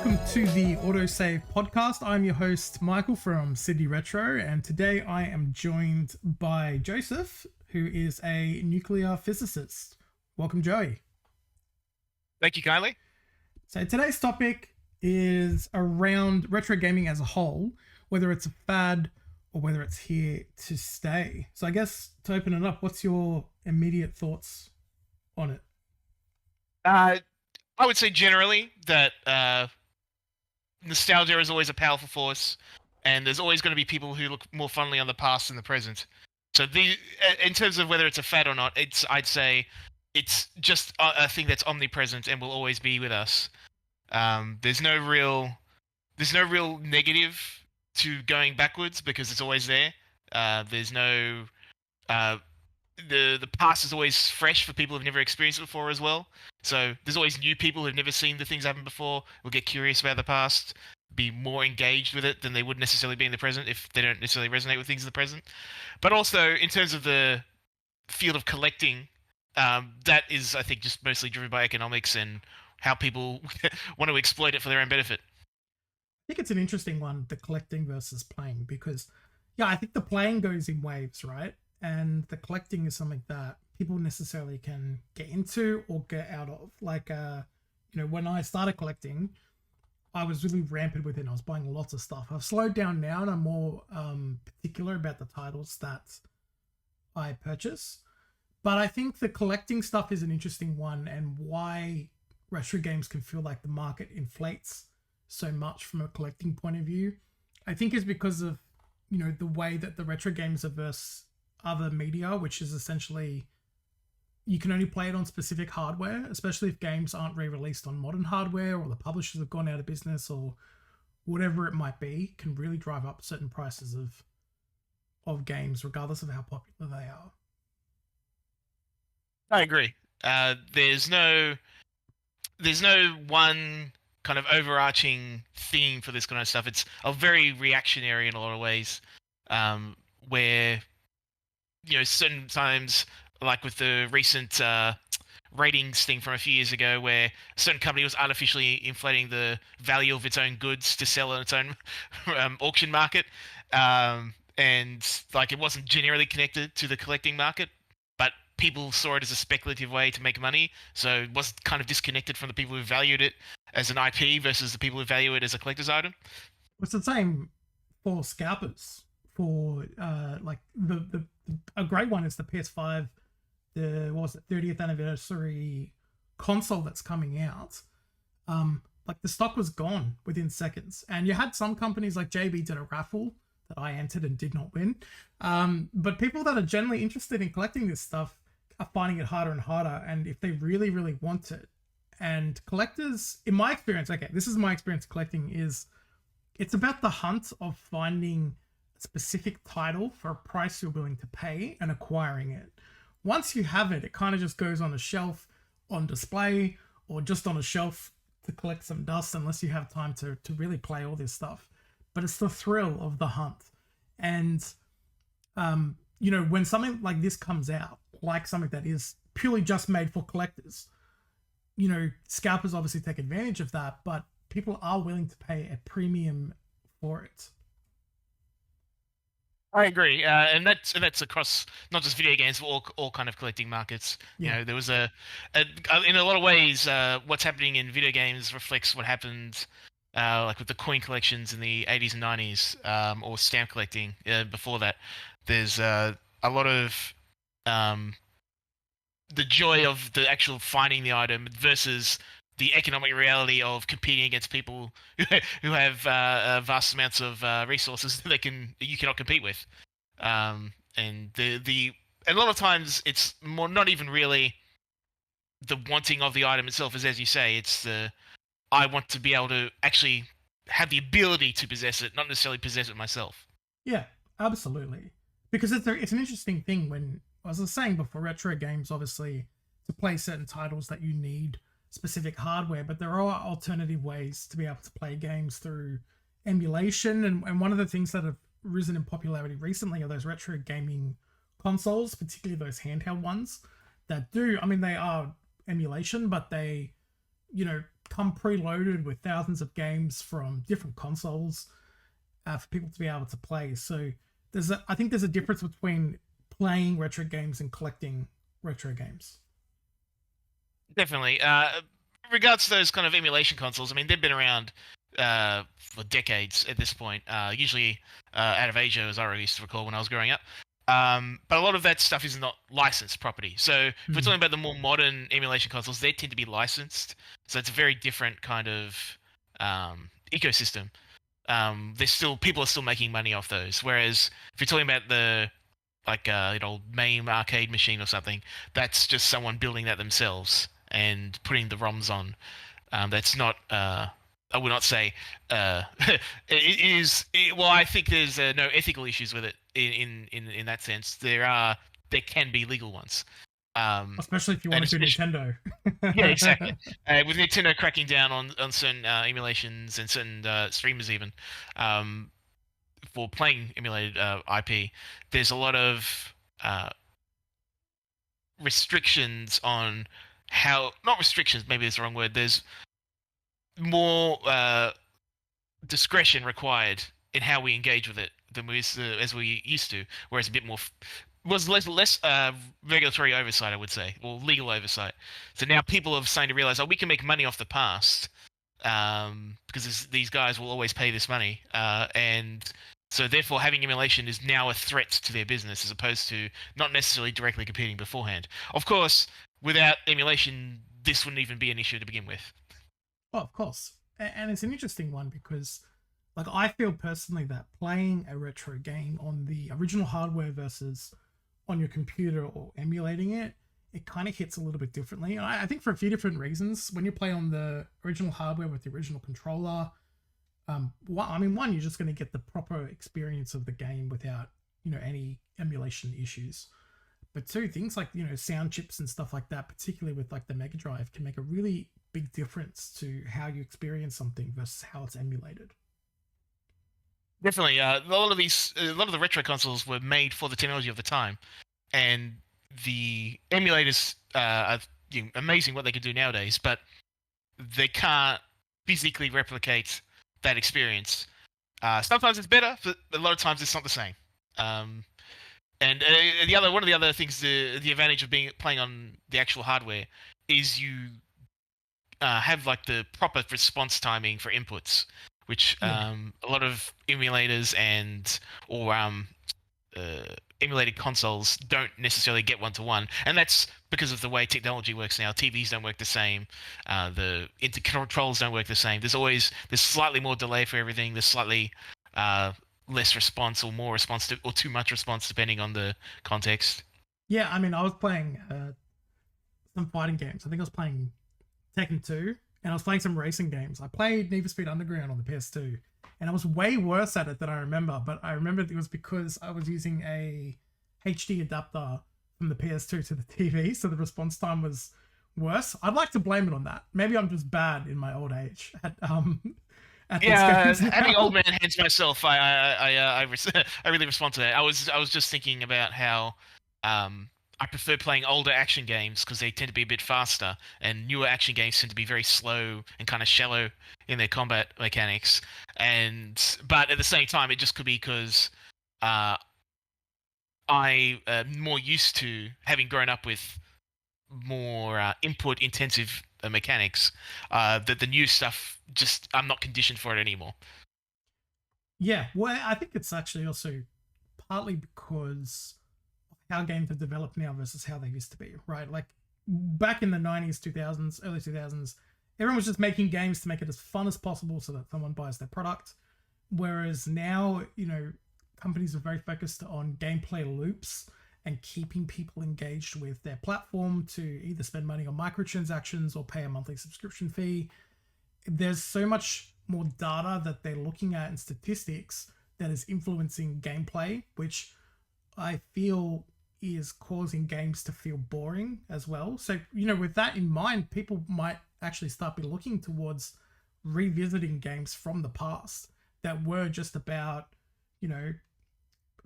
welcome to the Autosave Podcast. I'm your host, Michael from Sydney Retro, and today I am joined by Joseph, who is a nuclear physicist. Welcome, Joey. Thank you kindly. So today's topic is around retro gaming as a whole, whether it's a fad or whether it's here to stay. So I guess to open it up, what's your immediate thoughts on it? I would say generally that nostalgia is always a powerful force, and there's always going to be people who look more fondly on the past than the present. So in terms of whether it's a fad or not, I'd say it's just a thing that's omnipresent and will always be with us. There's no real negative to going backwards because it's always there. There's no the past is always fresh for people who've never experienced it before as well. So there's always new people who've never seen the things happen before, will get curious about the past, be more engaged with it than they would necessarily be in the present if they don't necessarily resonate with things in the present. But also in terms of the field of collecting, that is, I think, just mostly driven by economics and how people want to exploit it for their own benefit. I think it's an interesting one, the collecting versus playing, because I think the playing goes in waves, right? And the collecting is something that people necessarily can get into or get out of. Like, when I started collecting, I was really rampant with it. I was buying lots of stuff. I've slowed down now and I'm more particular about the titles that I purchase. But I think the collecting stuff is an interesting one, and why retro games can feel like the market inflates so much from a collecting point of view, I think is because of, the way that the retro games are versus other media, which is essentially you can only play it on specific hardware, especially if games aren't re-released on modern hardware or the publishers have gone out of business or whatever it might be, can really drive up certain prices of games regardless of how popular they are. I agree. There's no one kind of overarching theme for this kind of stuff. It's a very reactionary in a lot of ways, where certain times, like with the recent ratings thing from a few years ago, where a certain company was artificially inflating the value of its own goods to sell in its own auction market, and like it wasn't generally connected to the collecting market, but people saw it as a speculative way to make money, so it was kind of disconnected from the people who valued it as an IP versus the people who value it as a collector's item. It's the same for scalpers. For like a great one is the PS5, the 30th anniversary console that's coming out. Like the stock was gone within seconds, and you had some companies like JB did a raffle that I entered and did not win. But people that are generally interested in collecting this stuff are finding it harder and harder, and if they really, really want it. And collectors, in my experience, this is my experience collecting, is it's about the hunt of finding specific title for a price you're willing to pay and acquiring it. Once you have it, it kind of just goes on a shelf on display or just on a shelf to collect some dust, unless you have time to really play all this stuff. But it's the thrill of the hunt. And when something like this comes out, like something that is purely just made for collectors, scalpers obviously take advantage of that, but people are willing to pay a premium for it. I agree, and that's across not just video games, but all kind of collecting markets. Yeah. There was in a lot of ways, what's happening in video games reflects what happened, like with the coin collections in the 80s and 90s, or stamp collecting before that. There's a lot of the joy of the actual finding the item versus the economic reality of competing against people who have vast amounts of resources that you cannot compete with, and a lot of times it's more not even really the wanting of the item itself, as you say, it's I want to be able to actually have the ability to possess it, not necessarily possess it myself. Yeah, absolutely, because it's an interesting thing. When, as I was saying before, retro games, obviously, to play certain titles that you need specific hardware, but there are alternative ways to be able to play games through emulation, and one of the things that have risen in popularity recently are those retro gaming consoles, particularly those handheld ones that do, they are emulation, but they come preloaded with thousands of games from different consoles for people to be able to play. So I think there's a difference between playing retro games and collecting retro games. Definitely. In regards to those kind of emulation consoles, I mean, they've been around for decades at this point. Usually out of Asia, as I used to recall when I was growing up. But a lot of that stuff is not licensed property. So if we're talking about the more modern emulation consoles, they tend to be licensed. So it's a very different kind of ecosystem. There's still people are still making money off those. Whereas if you're talking about the like old MAME arcade machine or something, that's just someone building that themselves and putting the ROMs on. That's not. I would not say it is. Well, I think there's no ethical issues with it in that sense. There can be legal ones. Especially if you want to do Nintendo. Yeah, exactly. With Nintendo cracking down on certain emulations and certain streamers even for playing emulated IP, there's a lot of restrictions on how. Not restrictions, maybe that's the wrong word. There's more discretion required in how we engage with it than as we used to, whereas a bit more was less regulatory oversight, I would say, or legal oversight. So now people are starting to realize, oh, we can make money off the past because these guys will always pay this money, and so therefore having emulation is now a threat to their business as opposed to not necessarily directly competing beforehand. Of course, without emulation, this wouldn't even be an issue to begin with. Oh, of course. And it's an interesting one because, like, I feel personally that playing a retro game on the original hardware versus on your computer or emulating it, it kind of hits a little bit differently. I think for a few different reasons. When you play on the original hardware with the original controller, one, you're just going to get the proper experience of the game without, any emulation issues. But two, things like, sound chips and stuff like that, particularly with like the Mega Drive, can make a really big difference to how you experience something versus how it's emulated. Definitely, a lot of the retro consoles were made for the technology of the time, and the emulators are amazing what they can do nowadays, but they can't physically replicate that experience. Sometimes it's better, but a lot of times it's not the same. And one of the other things, the advantage of playing on the actual hardware is you have like the proper response timing for inputs, which a lot of emulators or emulated consoles don't necessarily get one-to-one, and that's because of the way technology works now. TVs don't work the same, the controls don't work the same. There's slightly more delay for everything. There's slightly less response or more response or too much response depending on the context. Yeah, I mean, I was playing some fighting games. I think I was playing Tekken 2, and I was playing some racing games. I played Need for Speed Underground on the PS2, and I was way worse at it than I remember, but I remember it was because I was using a HD adapter from the PS2 to the TV, so the response time was worse. I'd like to blame it on that. Maybe I'm just bad in my old age at having old man hands myself, I really respond to that. I was just thinking about how I prefer playing older action games because they tend to be a bit faster, and newer action games tend to be very slow and kind of shallow in their combat mechanics. But at the same time, it just could be because I am more used to having grown up with more input-intensive mechanics. That the new stuff, just I'm not conditioned for it anymore. Yeah, well, I think it's actually also partly because how games have developed now versus how they used to be, right? Like back in the 90s, 2000s, early 2000s, everyone was just making games to make it as fun as possible so that someone buys their product. Whereas now, companies are very focused on gameplay loops and keeping people engaged with their platform to either spend money on microtransactions or pay a monthly subscription fee. There's so much more data that they're looking at and statistics that is influencing gameplay, which I feel is causing games to feel boring as well. So, with that in mind, people might actually start be looking towards revisiting games from the past that were just about,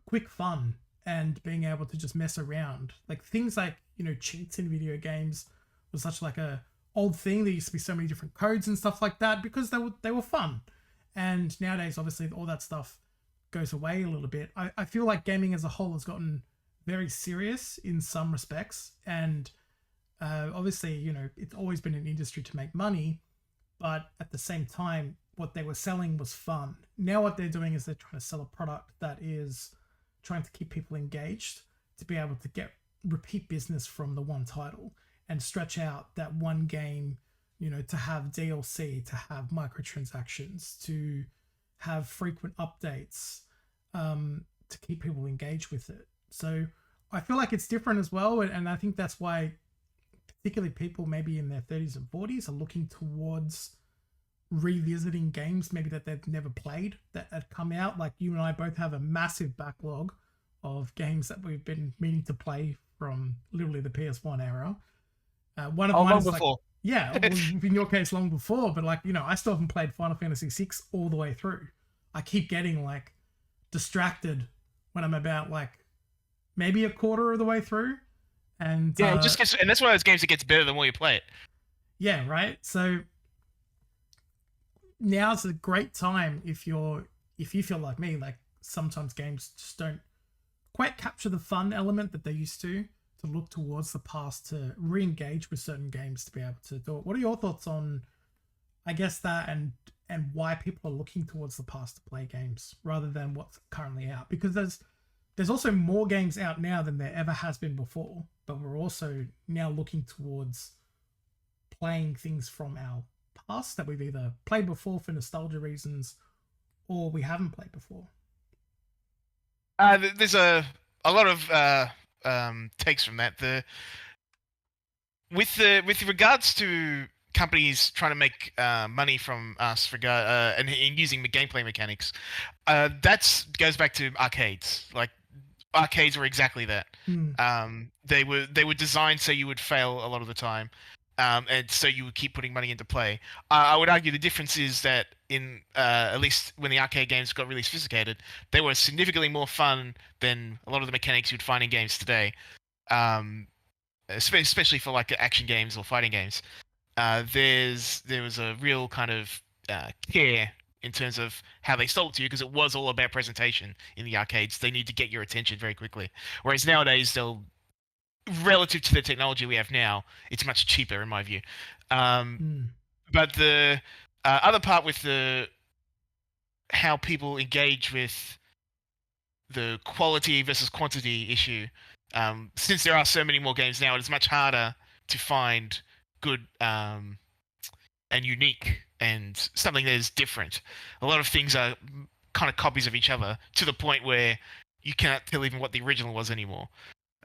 quick fun and being able to just mess around. Like things like, cheats in video games was such like a old thing. There used to be so many different codes and stuff like that because they were fun. And nowadays, obviously, all that stuff goes away a little bit. I feel like gaming as a whole has gotten very serious in some respects. And obviously, you know, it's always been an industry to make money. But at the same time, what they were selling was fun. Now what they're doing is they're trying to sell a product that is trying to keep people engaged, to be able to get repeat business from the one title and stretch out that one game, you know, to have DLC, to have microtransactions, to have frequent updates, to keep people engaged with it. So I feel like it's different as well. And I think that's why particularly people maybe in their 30s and 40s are looking towards revisiting games maybe that they've never played that had come out. Like you and I both have a massive backlog of games that we've been meaning to play from literally the PS1 era. One of mine is like, yeah, well, in your case, long before, but like, you know, I still haven't played Final Fantasy VI all the way through. I keep getting like distracted when I'm about like maybe a quarter of the way through. And yeah, and that's one of those games that gets better the more you play it. Yeah, right. So now's a great time if you feel like me, like sometimes games just don't quite capture the fun element that they used to look towards the past, to re-engage with certain games, to be able to do it. What are your thoughts on, I guess, that and why people are looking towards the past to play games rather than what's currently out? Because there's also more games out now than there ever has been before, but we're also now looking towards playing things from our past that we've either played before for nostalgia reasons or we haven't played before. There's a lot of takes from that. With regards to companies trying to make money from us and using the gameplay mechanics, that goes back to arcades. Like arcades were exactly that. They were designed so you would fail a lot of the time. And so you would keep putting money into play. I would argue the difference is that in at least when the arcade games got really sophisticated, they were significantly more fun than a lot of the mechanics you'd find in games today. Especially for like action games or fighting games. There was a real kind of care in terms of how they sold it to you, because it was all about presentation in the arcades. They need to get your attention very quickly. Whereas nowadays, relative to the technology we have now, it's much cheaper in my view. But the other part with how people engage with the quality versus quantity issue, since there are so many more games now, it's much harder to find good and unique and something that is different. A lot of things are kind of copies of each other to the point where you cannot tell even what the original was anymore.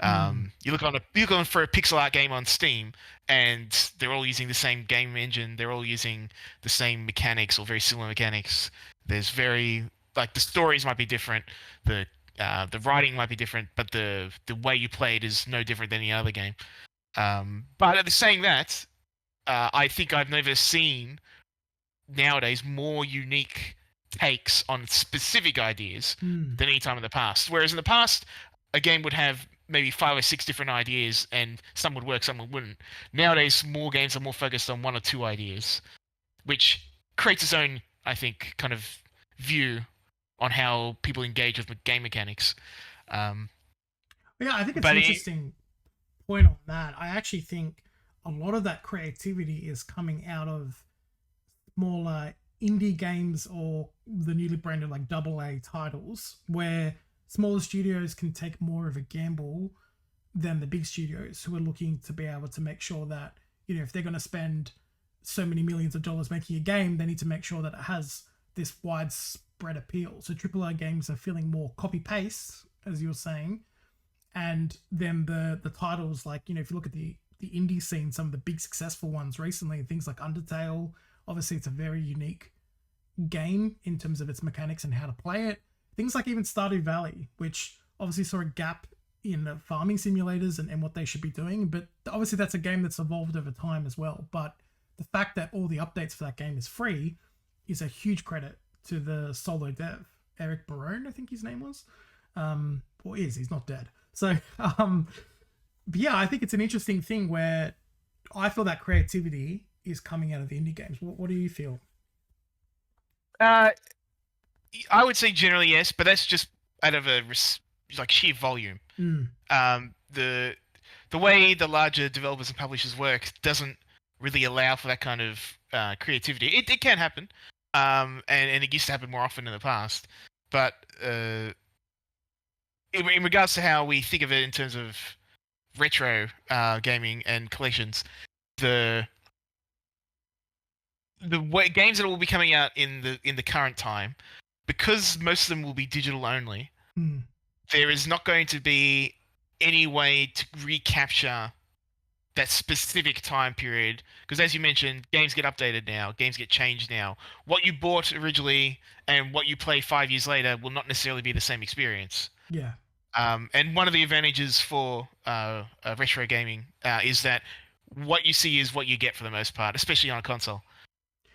You look for a pixel art game on Steam, and they're all using the same game engine. They're all using the same mechanics or very similar mechanics. There's the stories might be different, the writing might be different, but the way you play it is no different than any other game. But at the saying that, I think I've never seen nowadays more unique takes on specific ideas than any time in the past. Whereas in the past, a game would have maybe 5 or 6 different ideas, and some would work, some wouldn't. Nowadays, more games are more focused on 1 or 2 ideas, which creates its own, I think, kind of view on how people engage with game mechanics. Yeah, I think it's an interesting point on that. I actually think a lot of that creativity is coming out of smaller indie games or the newly branded like AA titles, where smaller studios can take more of a gamble than the big studios, who are looking to be able to make sure that, you know, if they're going to spend so many millions of dollars making a game, they need to make sure that it has this widespread appeal. So AAA games are feeling more copy-paste, as you were saying. And then the titles, like, you know, if you look at the indie scene, some of the big successful ones recently, things like Undertale, obviously it's a very unique game in terms of its mechanics and how to play it. Things like even Stardew Valley, which obviously saw a gap in the farming simulators and what they should be doing. But obviously that's a game that's evolved over time as well. But the fact that all the updates for that game is free is a huge credit to the solo dev, Eric Barone, I think his name was. He's not dead. So, but yeah, I think it's an interesting thing where I feel that creativity is coming out of the indie games. What do you feel? Uh, I would say generally yes, but that's just out of like sheer volume. Mm, The way the larger developers and publishers work doesn't really allow for that kind of creativity. It can happen, and it used to happen more often in the past. But in regards to how we think of it in terms of retro gaming and collections, the games that will be coming out in the current time, because most of them will be digital only, mm, there is not going to be any way to recapture that specific time period. Because as you mentioned, games get updated now, games get changed now. What you bought originally and what you play 5 years later will not necessarily be the same experience. yeah. And one of the advantages for retro gaming is that what you see is what you get for the most part, especially on a console.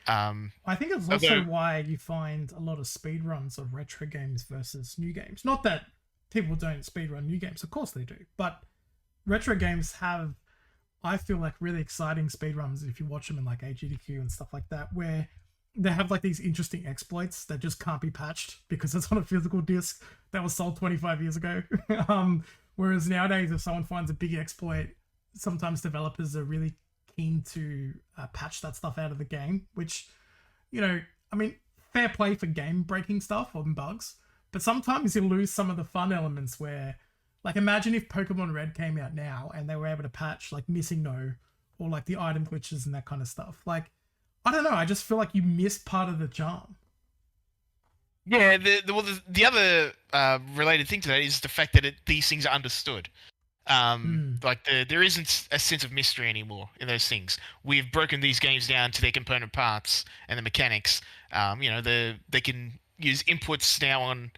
I think it's also why you find a lot of speedruns of retro games versus new games. Not that people don't speedrun new games, of course they do, but retro games have, I feel like, really exciting speedruns if you watch them in like AGDQ and stuff like that, where they have like these interesting exploits that just can't be patched because it's on a physical disc that was sold 25 years ago. Whereas nowadays, if someone finds a big exploit, sometimes developers are really keen to patch that stuff out of the game, which, I mean, fair play for game breaking stuff or bugs, but sometimes you lose some of the fun elements where, like, imagine if Pokemon Red came out now and they were able to patch like missing no or like the item glitches and that kind of stuff. Like, I don't know, I just feel like you missed part of the charm. Yeah, the other related thing to that is the fact that these things are understood. Like there isn't a sense of mystery anymore in those things. We've broken these games down to their component parts and the mechanics. They can use inputs now on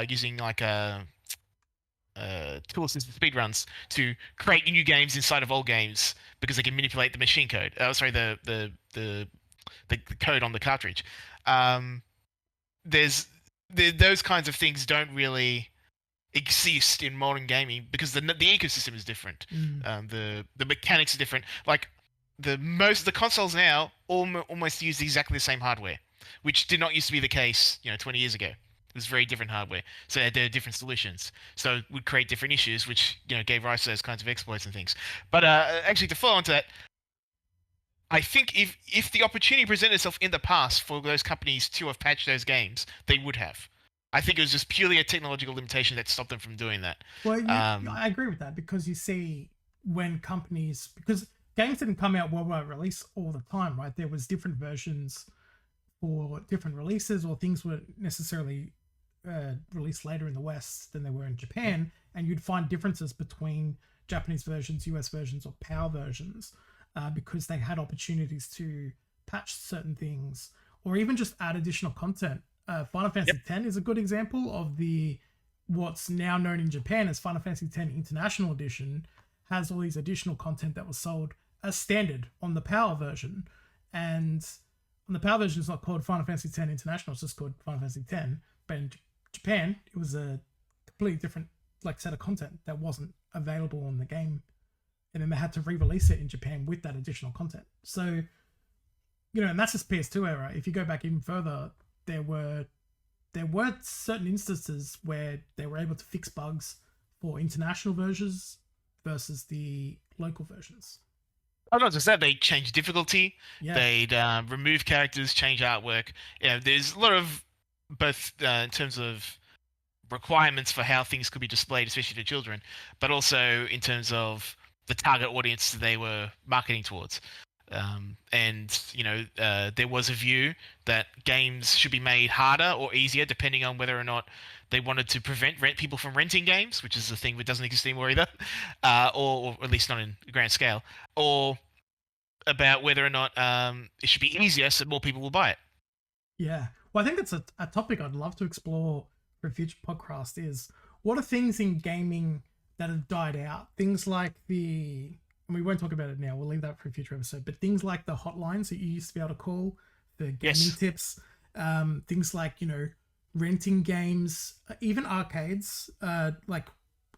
using like tool assisted speedruns to create new games inside of old games because they can manipulate the machine code. Sorry, the code on the cartridge. Those kinds of things don't really exist in modern gaming because the ecosystem is different. The mechanics are different. Like the consoles now almost use exactly the same hardware, which did not used to be the case 20 years ago. It was very different hardware, so there are different solutions. So it would create different issues, which gave rise to those kinds of exploits and things. But actually, to follow on to that, I think if the opportunity presented itself in the past for those companies to have patched those games, they would have. I think it was just purely a technological limitation that stopped them from doing that. Well, I agree with that because you see when companies, because games didn't come out worldwide release all the time, right? There was different versions for different releases, or things were necessarily released later in the West than they were in Japan, and you'd find differences between Japanese versions, US versions, or PAL versions because they had opportunities to patch certain things or even just add additional content. Final Fantasy X is a good example of what's now known in Japan as Final Fantasy X International Edition. Has all these additional content that was sold as standard on the PAL version, and on the PAL version it's not called Final Fantasy X International, it's just called Final Fantasy X. But in Japan it was a completely different set of content that wasn't available on the game, and then they had to re-release it in Japan with that additional content. So and that's just PS2 era. If you go back even further, there were certain instances where they were able to fix bugs for international versions versus the local versions. Oh, not just that, they changed difficulty. Yeah. They'd remove characters, change artwork. There's a lot of both in terms of requirements for how things could be displayed, especially to children, but also in terms of the target audience they were marketing towards. There was a view that games should be made harder or easier depending on whether or not they wanted to prevent people from renting games, which is a thing that doesn't exist anymore either, or at least not in grand scale, or about whether or not it should be easier so more people will buy it. Yeah. Well, I think that's a topic I'd love to explore for a future podcast is what are things in gaming that have died out? Things like and we won't talk about it now, we'll leave that for a future episode, but things like the hotlines that you used to be able to call, the gaming tips, things like, renting games, even arcades. I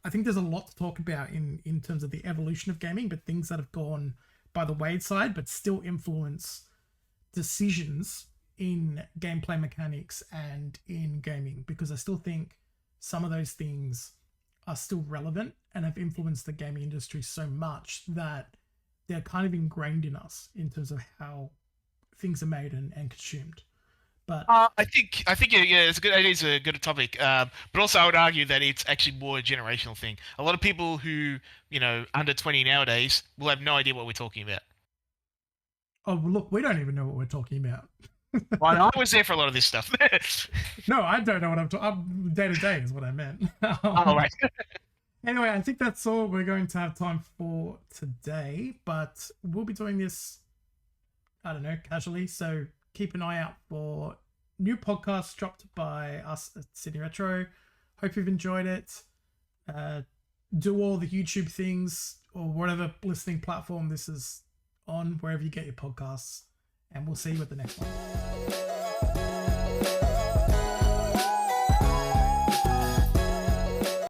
think there's a lot to talk about in terms of the evolution of gaming, but things that have gone by the wayside, but still influence decisions in gameplay mechanics and in gaming, because I still think some of those things are still relevant and have influenced the gaming industry so much that they're kind of ingrained in us in terms of how things are made and consumed. But I think yeah, it's a good. It is a good topic. But also, I would argue that it's actually more a generational thing. A lot of people who under 20 nowadays will have no idea what we're talking about. oh, look, we don't even know what we're talking about. Well, I was there for a lot of this stuff. No, I don't know what I'm talking. Day to day is what I meant. Oh, right. Anyway, I think that's all we're going to have time for today. But we'll be doing this, I don't know, casually. So keep an eye out for new podcasts dropped by us at Sydney Retro. Hope you've enjoyed it. Do all the YouTube things or whatever listening platform this is on, wherever you get your podcasts. And we'll see you at the next one.